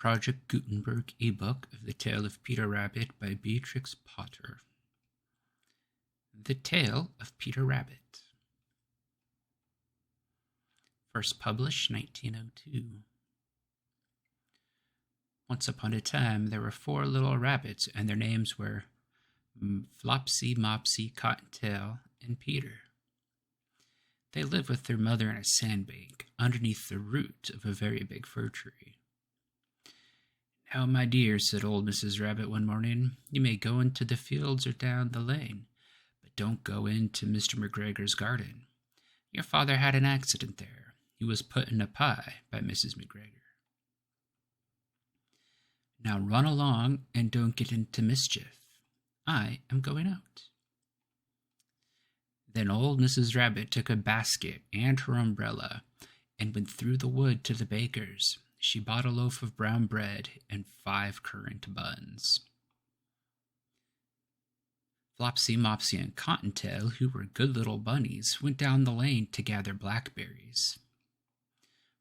Project Gutenberg ebook of The Tale of Peter Rabbit by Beatrix Potter. The Tale of Peter Rabbit. First published 1902. Once upon a time, there were 4 little rabbits, and their names were Flopsy, Mopsy, Cottontail, and Peter. They lived with their mother in a sandbank underneath the root of a very big fir tree. "Now, my dear," said old Mrs. Rabbit one morning, "you may go into the fields or down the lane, but don't go into Mr. McGregor's garden. Your father had an accident there. He was put in a pie by Mrs. McGregor. Now run along and don't get into mischief. I am going out." Then old Mrs. Rabbit took a basket and her umbrella and went through the wood to the baker's. She bought a loaf of brown bread and 5 currant buns. Flopsy, Mopsy, and Cottontail, who were good little bunnies, went down the lane to gather blackberries.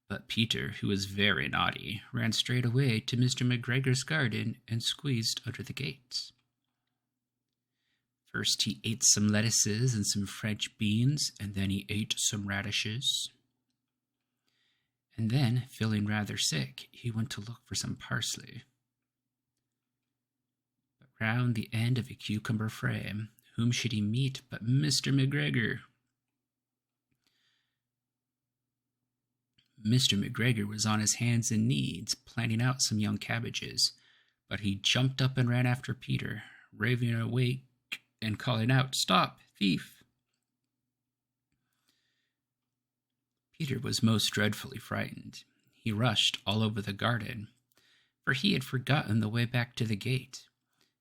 But Peter, who was very naughty, ran straight away to Mr. McGregor's garden and squeezed under the gate. First he ate some lettuces and some French beans, and then he ate some radishes. And then, feeling rather sick, he went to look for some parsley. But round the end of a cucumber frame, whom should he meet but Mr. McGregor? Mr. McGregor was on his hands and knees, planting out some young cabbages, but he jumped up and ran after Peter, raving awake and calling out, "Stop, thief!" Peter was most dreadfully frightened. He rushed all over the garden, for he had forgotten the way back to the gate.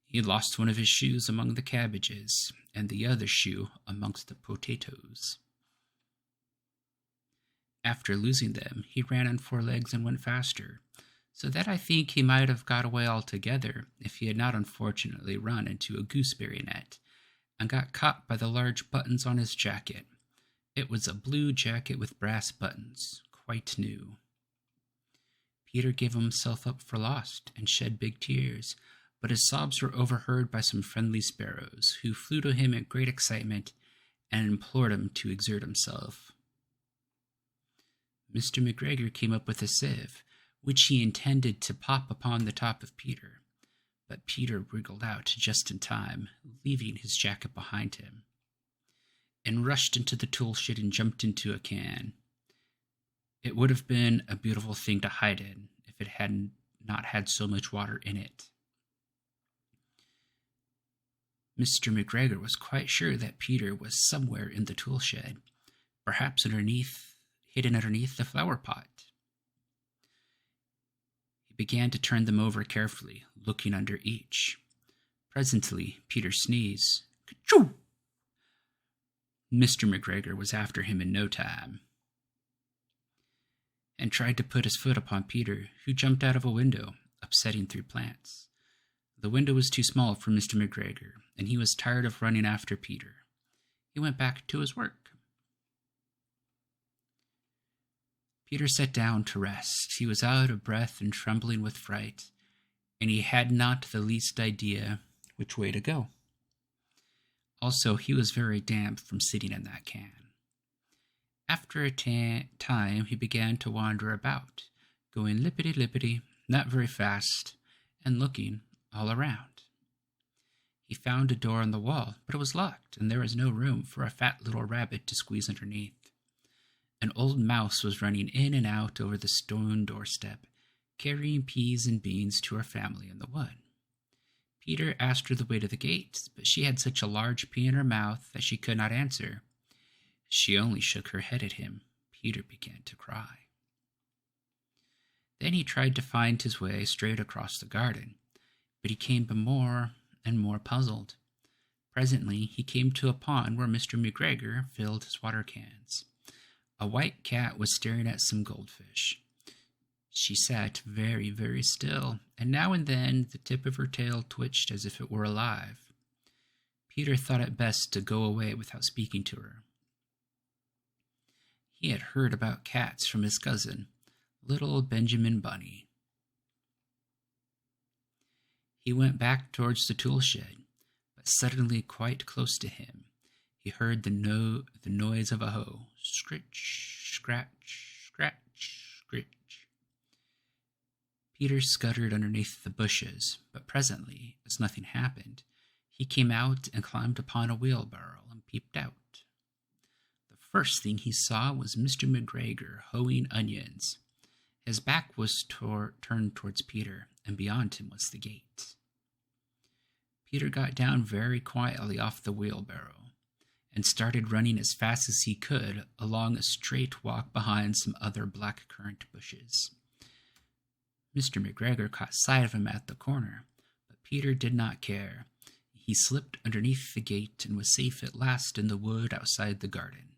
He had lost one of his shoes among the cabbages, and the other shoe amongst the potatoes. After losing them, he ran on 4 legs and went faster, so that I think he might have got away altogether if he had not unfortunately run into a gooseberry net, and got caught by the large buttons on his jacket. It was a blue jacket with brass buttons, quite new. Peter gave himself up for lost and shed big tears, but his sobs were overheard by some friendly sparrows, who flew to him in great excitement and implored him to exert himself. Mr. McGregor came up with a sieve, which he intended to pop upon the top of Peter, but Peter wriggled out just in time, leaving his jacket behind him, and rushed into the tool shed and jumped into a can. It would have been a beautiful thing to hide in if it had not had so much water in it. Mr. McGregor was quite sure that Peter was somewhere in the tool shed, perhaps hidden underneath the flower pot. He began to turn them over carefully, looking under each. Presently, Peter sneezed. "Ka-choo!" Mr. McGregor was after him in no time, and tried to put his foot upon Peter, who jumped out of a window, upsetting 3 plants. The window was too small for Mr. McGregor, and he was tired of running after Peter. He went back to his work. Peter sat down to rest. He was out of breath and trembling with fright, and he had not the least idea which way to go. Also, he was very damp from sitting in that can. After a time, he began to wander about, going lippity-lippity, not very fast, and looking all around. He found a door in the wall, but it was locked, and there was no room for a fat little rabbit to squeeze underneath. An old mouse was running in and out over the stone doorstep, carrying peas and beans to her family in the wood. Peter asked her the way to the gate, but she had such a large pea in her mouth that she could not answer. She only shook her head at him. Peter began to cry. Then he tried to find his way straight across the garden, but he came more and more puzzled. Presently he came to a pond where Mr. McGregor filled his water cans. A white cat was staring at some goldfish. She sat very, very still, and now and then the tip of her tail twitched as if it were alive. Peter thought it best to go away without speaking to her. He had heard about cats from his cousin, little Benjamin Bunny. He went back towards the tool shed, but suddenly quite close to him, he heard the noise of a hoe. Scritch, scratch, scratch, scritch. Peter scuttered underneath the bushes, but presently, as nothing happened, he came out and climbed upon a wheelbarrow and peeped out. The first thing he saw was Mr. McGregor hoeing onions. His back was turned towards Peter, and beyond him was the gate. Peter got down very quietly off the wheelbarrow and started running as fast as he could along a straight walk behind some other black-currant bushes. Mr. McGregor caught sight of him at the corner, but Peter did not care. He slipped underneath the gate and was safe at last in the wood outside the garden.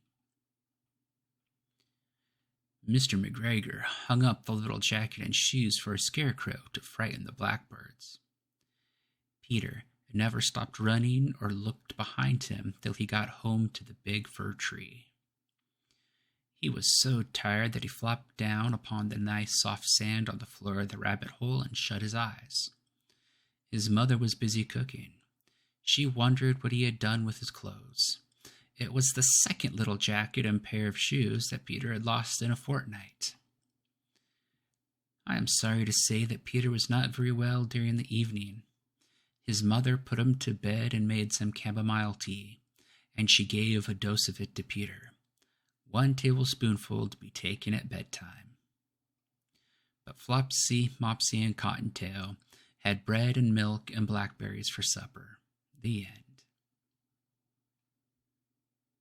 Mr. McGregor hung up the little jacket and shoes for a scarecrow to frighten the blackbirds. Peter never stopped running or looked behind him till he got home to the big fir tree. He was so tired that he flopped down upon the nice soft sand on the floor of the rabbit hole and shut his eyes. His mother was busy cooking. She wondered what he had done with his clothes. It was the second little jacket and pair of shoes that Peter had lost in a fortnight. I am sorry to say that Peter was not very well during the evening. His mother put him to bed and made some chamomile tea, and she gave a dose of it to Peter, 1 tablespoonful to be taken at bedtime. But Flopsy, Mopsy, and Cottontail had bread and milk and blackberries for supper. The end.